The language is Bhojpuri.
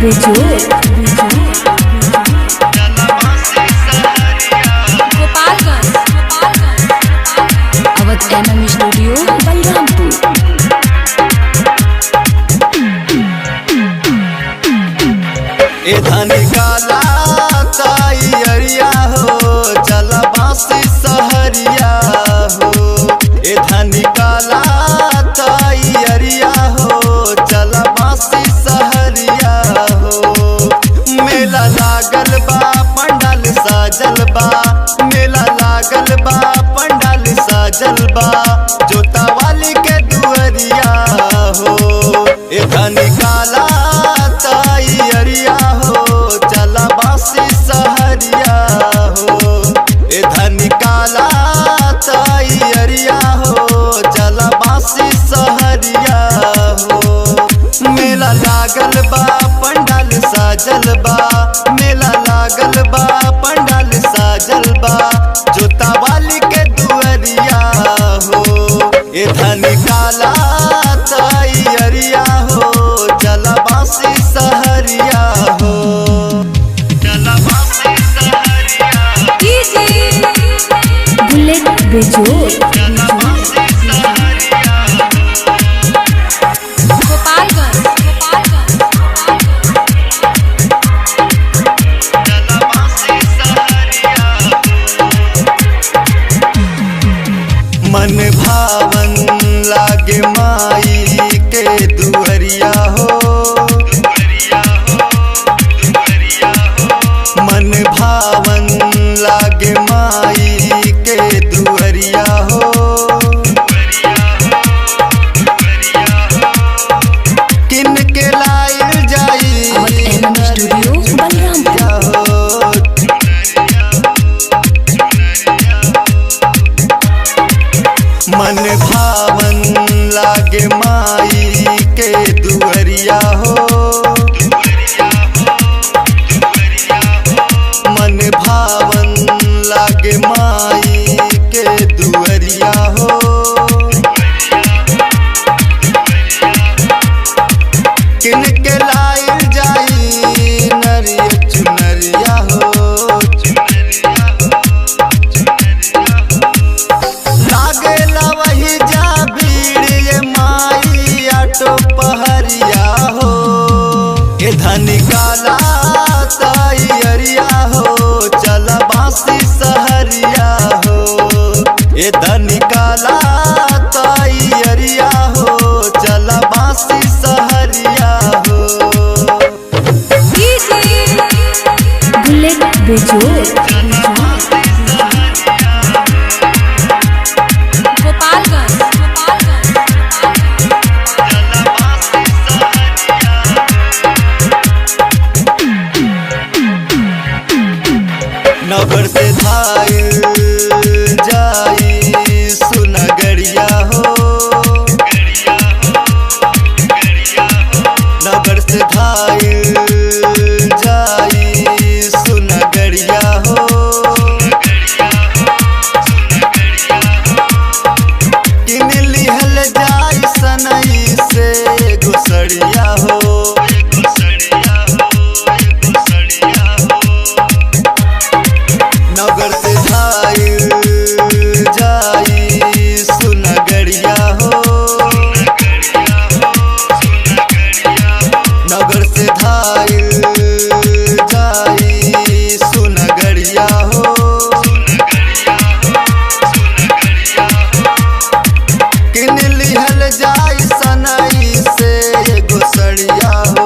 बेजोड़ गोपालगंज अवध MM स्टूडियो बलरामपुर। ए धनी काला ताई अरिया हो चला बासी सहरिया हो। ए धनी काला ताई अरिया हो चला बासी सहरिया हो। मेला लागल बा पंडाल साजल बा, मेला लागल बा पंडाल साजल बा, जोता वाली के दुअरिया हो। ए धनी काला ताई अरिया हो चला बासी सहरिया हो। ए धनी काला ताई अरिया हो चला बासी सहरिया हो। मेला लागल बा पंडाल साजल बा, मेला लागल बा पंडाल साजल बा, जोता वाली के दुअरिया हो। ए धनी काला ताई अरिया हो चला बासी सहरिया हो। बुलेट बेजोड़ गोपालगंज मन भावन लागे माई के दुअरिया हो। मन भावन लागे माई के दुअरिया हो। किन के लाइल जाई अवध MM स्टूडियो बलरामपुर। मन भावन लागे माई के दुअरिया हो। मन भावन लागे माई के दुअरिया हो। किन के लाइल जाई नरिया चुनरिया हो। लागेला वही जा भीड़ ये माई ऑटो पहरिया हो। ए धनी काला ताई अरिया हो चला बासी सहरिया हो। ए धनी काला ताई अरिया हो चला बासी सहरिया हो। बुलेट बेजोड़ गोपालगंज नगर से धाइल जाई सुनगरिया हो। नगर से धाइल जाई सुनगरिया हो। किन लिहल जाई सनई से घुसड़िया हो। नगर से धाइल जाई सुनगरिया हो। नगर से धाइल जाई सुनगरिया हो। किन लिहल जाई सनई से घुसड़िया हो।